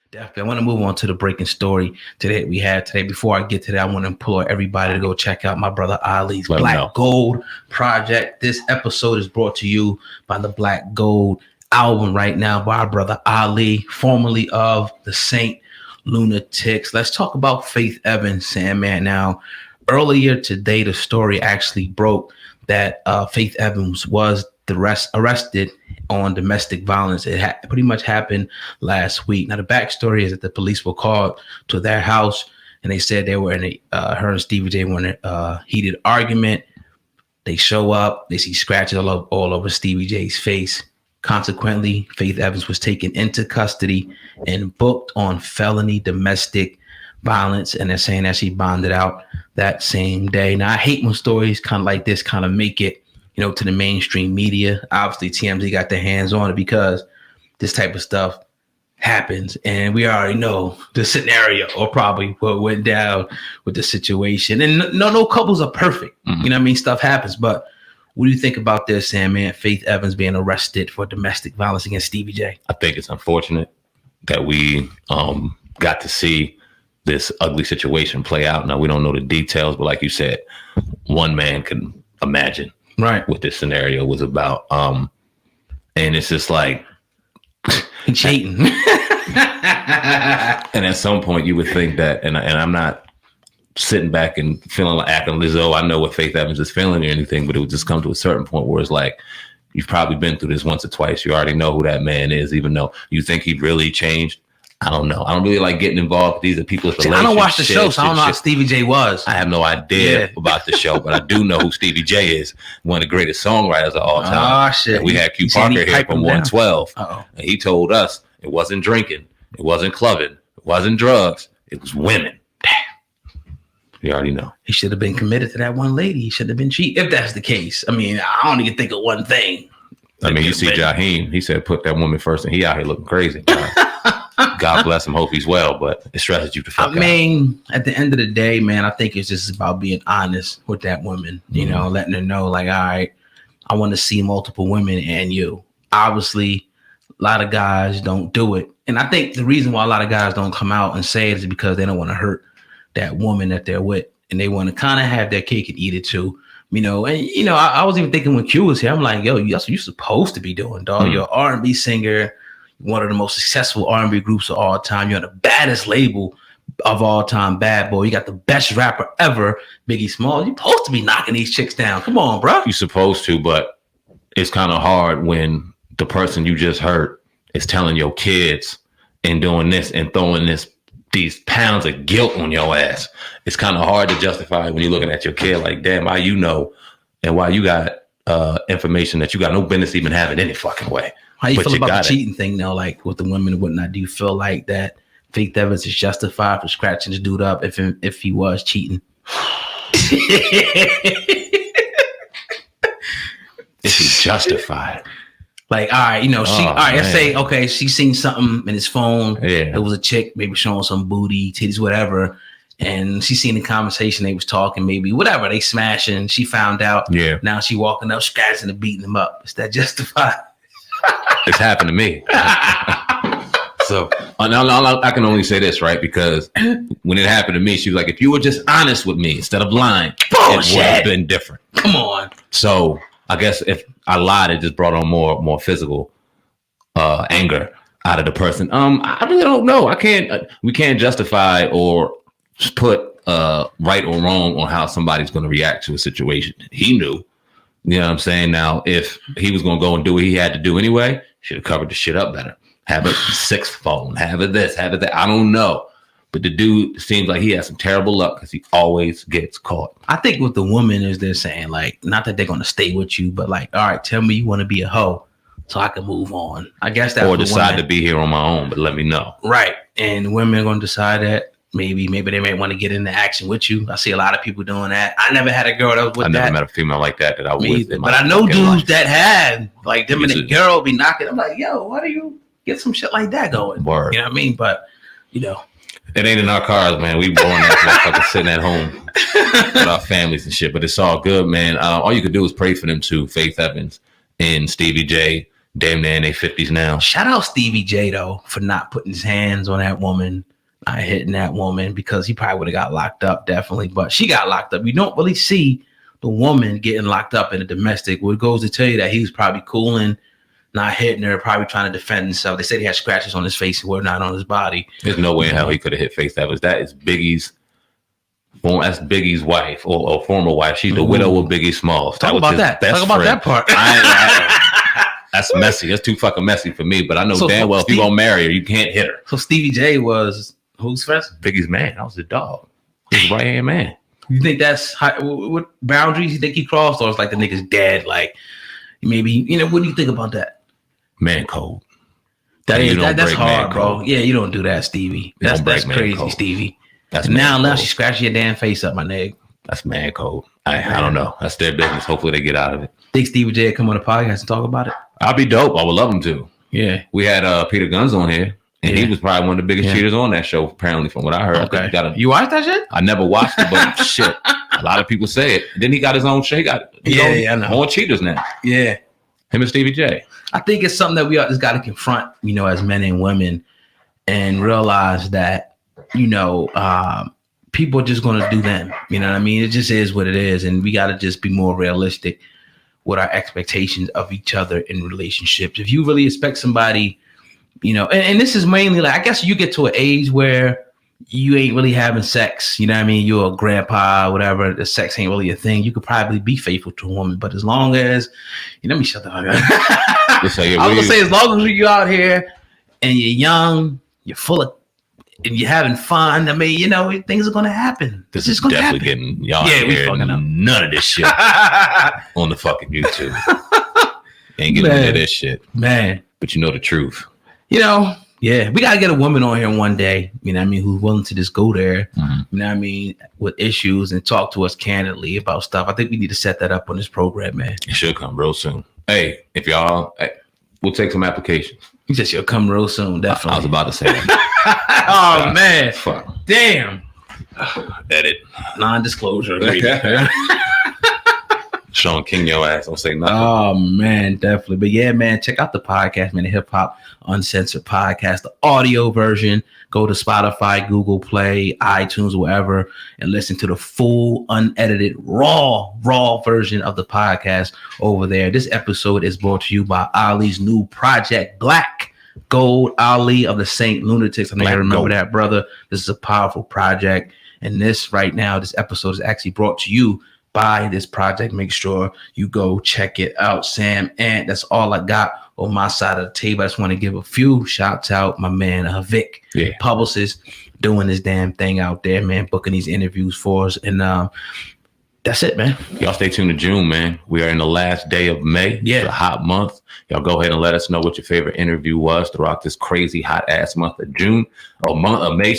Definitely. I want to move on to the breaking story today we had today. Before I get to that, I want to implore everybody to go check out my brother Ali's Black Gold Project. This episode is brought to you by the Black Gold album right now by our brother Ali, formerly of the Saint Lunatics. Let's talk about Faith Evans, Sandman. Now, earlier today, the story actually broke that Faith Evans was arrested on domestic violence. It pretty much happened last week. Now, the backstory is that the police were called to their house, and they said they were in her and Stevie J were in a heated argument. They show up, they see scratches all over Stevie J's face. Consequently, Faith Evans was taken into custody and booked on felony domestic violence, and they're saying that she bonded out that same day. Now, I hate when stories kind of like this kind of make it, to the mainstream media. Obviously, TMZ got their hands on it because this type of stuff happens, and we already know the scenario or probably what went down with the situation. And no couples are perfect. Mm-hmm. You know what I mean? Stuff happens, but what do you think about this, Sam, man? Faith Evans being arrested for domestic violence against Stevie J? I think it's unfortunate that we got to see this ugly situation play out. Now, we don't know the details, but like you said, one man can imagine what this scenario was about. And it's just like cheating. And at some point you would think that, and I'm not sitting back and feeling like acting as though I know what Faith Evans is feeling or anything, but it would just come to a certain point where it's like, you've probably been through this once or twice. You already know who that man is, even though you think he really changed. I don't know. I don't really like getting involved with these people's relationships. I don't watch the show, so I don't know how Stevie J was. I have no idea about the show, but I do know who Stevie J is. One of the greatest songwriters of all time. Oh, shit. And we had Q Parker here from 112. And he told us it wasn't drinking, it wasn't clubbing, it wasn't drugs, it was women. Damn. You already know. He should have been committed to that one lady. He should have been cheating, if that's the case. I mean, I don't even think of one thing. I mean, you see Jaheim, he said put that woman first, and he out here looking crazy. God bless him. Hope he's well, but it stresses you to fuck out. I mean, at the end of the day, man, I think it's just about being honest with that woman, letting her know, like, all right, I want to see multiple women and you. Obviously, a lot of guys don't do it. And I think the reason why a lot of guys don't come out and say it is because they don't want to hurt that woman that they're with. And they want to kind of have their cake and eat it too. I was even thinking when Q was here, I'm like, yo, that's what you're supposed to be doing, dog. You're an R&B singer, one of the most successful R&B groups of all time. You're on the baddest label of all time, Bad Boy. You got the best rapper ever, Biggie Smalls. You're supposed to be knocking these chicks down. Come on, bro. You're supposed to, but it's kind of hard when the person you just hurt is telling your kids and doing this and throwing these pounds of guilt on your ass. It's kind of hard to justify when you're looking at your kid like, damn, why you know and why you got information that you got no business even having any fucking way. How you feel about the cheating thing though, like with the women and whatnot? Do you feel like that Faith Evans is justified for scratching this dude up if he was cheating? Is he justified? Like, all right, let's say, okay, she seen something in his phone. Yeah. It was a chick maybe showing some booty, titties, whatever. And she seen the conversation, they was talking, maybe whatever, they smashing. She found out. Yeah. Now she walking up, scratching and beating him up. Is that justified? It's happened to me. So I can only say this, right? Because when it happened to me, she was like, if you were just honest with me instead of lying, it would have been different. Come on. So I guess if I lied, it just brought on more physical anger out of the person. I really don't know. We can't justify or put right or wrong on how somebody's going to react to a situation. He knew. You know what I'm saying? Now, if he was going to go and do what he had to do anyway, should have covered the shit up better. Have a sixth phone, have it this, have it that. I don't know. But the dude seems like he has some terrible luck because he always gets caught. I think with the woman is they're saying, like, not that they're going to stay with you, but like, all right, tell me you want to be a hoe so I can move on. I guess that. Or decide to be here on my own, but let me know. Right. And women are going to decide that. Maybe they may want to get into action with you. I see a lot of people doing that. I never had a girl that was with that. I never met a female like that I was with. But I know dudes that had, like, them and the girl be knocking. I'm like, yo, why do you get some shit like that going? Word. You know what I mean? But, it ain't in our cars, man. We born that motherfucker sitting at home with our families and shit. But it's all good, man. All you could do is pray for them too, Faith Evans and Stevie J. damn near in their 50s now. Shout out Stevie J though for not putting his hands on that woman, not hitting that woman, because he probably would have got locked up, definitely. But she got locked up. You don't really see the woman getting locked up in a domestic. What goes to tell you that he was probably cooling, not hitting her, probably trying to defend himself. They said he had scratches on his face and not on his body. There's no way in hell he could have hit face. That is Biggie's. That's Biggie's wife or former wife. She's the widow of Biggie Smalls. Talk about that. Talk about that part. That's messy. That's too fucking messy for me. But I know damn well if you gonna marry her, you can't hit her. So Stevie J was who's first? Biggie's man. That was the dog. His right hand man. You think that's what boundaries you think he crossed, or it's like the nigga's dead? Like maybe what do you think about that? Man code. That's hard, bro. Yeah, you don't do that, Stevie. That's crazy, code. Stevie. That's now she scratching your damn face up, my nigga. That's man code. I don't know. That's their business. Hopefully they get out of it. Think Stevie J come on the podcast and talk about it? I'll be dope. I would love him to. Yeah. We had Peter Guns on here, and he was probably one of the biggest cheaters on that show, apparently, from what I heard. Okay. You watched that shit? I never watched it, but shit. A lot of people say it. Then he got his own show. He got I know. More cheaters now. Yeah. Him and Stevie J. I think it's something that we just got to confront, as men and women, and realize that, people are just going to do them. You know what I mean? It just is what it is. And we got to just be more realistic with our expectations of each other in relationships. If you really expect somebody, and this is mainly like, I guess you get to an age where you ain't really having sex. You know what I mean? You're a grandpa, whatever. The sex ain't really a thing. You could probably be faithful to a woman. But as long as, let me shut the fuck up. I was going to say, as long as you're out here and you're young, you're full of, and you're having fun, I mean, things are going to happen. This is definitely getting y'all here. None of this shit on the fucking YouTube. Ain't getting into this shit. Man. But you know the truth. Yeah, we got to get a woman on here one day, who's willing to just go there, with issues and talk to us candidly about stuff. I think we need to set that up on this program, man. It should come real soon. Hey, if y'all, we'll take some applications. You said she'll come real soon, definitely. I was about to say that. Oh, man. Fuck. Damn. Edit. Non-disclosure. Sean King, your ass. Don't say nothing. Oh, man, definitely. But yeah, man, check out the podcast, man, the Hip Hop Uncensored Podcast, the audio version. Go to Spotify, Google Play, iTunes, wherever, and listen to the full, unedited, raw version of the podcast over there. This episode is brought to you by Ali's new project, Black Gold Ali of the Saint Lunatics. I know you remember that, brother. This is a powerful project. And this episode is actually brought to you by this project. Make sure you go check it out, Sam. And that's all I got on my side of the table. I just want to give a few shouts out. My man, Vic, publicist, doing this damn thing out there, man, booking these interviews for us. And that's it, man. Y'all stay tuned to June, man. We are in the last day of May. Yeah. It's a hot month. Y'all go ahead and let us know what your favorite interview was throughout this crazy hot ass month of June. May,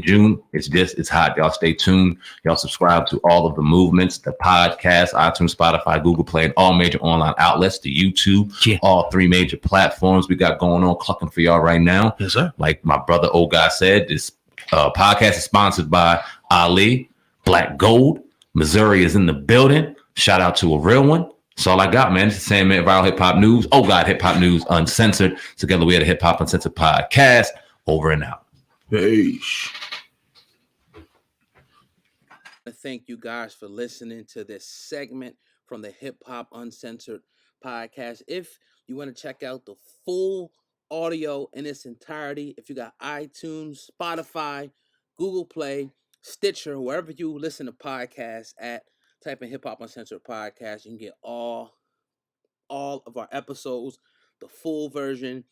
June. It's hot. Y'all stay tuned. Y'all subscribe to all of the movements, the podcast, iTunes, Spotify, Google Play, and all major online outlets, the YouTube, all three major platforms we got going on, clucking for y'all right now. Yes, sir. Like my brother old guy said, this podcast is sponsored by Ali, Black Gold. Missouri is in the building. Shout out to a real one. That's all I got, man. It's the same man, Viral Hip Hop News. Oh, God, Hip Hop News Uncensored. Together, we had a Hip Hop Uncensored podcast. Over and out. Peace. Thank you guys for listening to this segment from the Hip Hop Uncensored podcast. If you want to check out the full audio in its entirety, if you got iTunes, Spotify, Google Play, Stitcher, wherever you listen to podcasts at, type in Hip Hop Uncensored Podcast. You can get all of our episodes, the full version.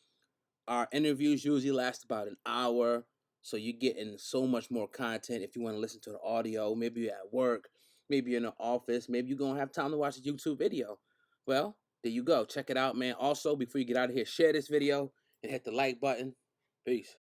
Our interviews usually last about an hour, so you're getting so much more content. If you want to listen to the audio, maybe you're at work, maybe you're in the office, maybe you're going to have time to watch a YouTube video. Well, there you go. Check it out, man. Also, before you get out of here, share this video and hit the like button. Peace.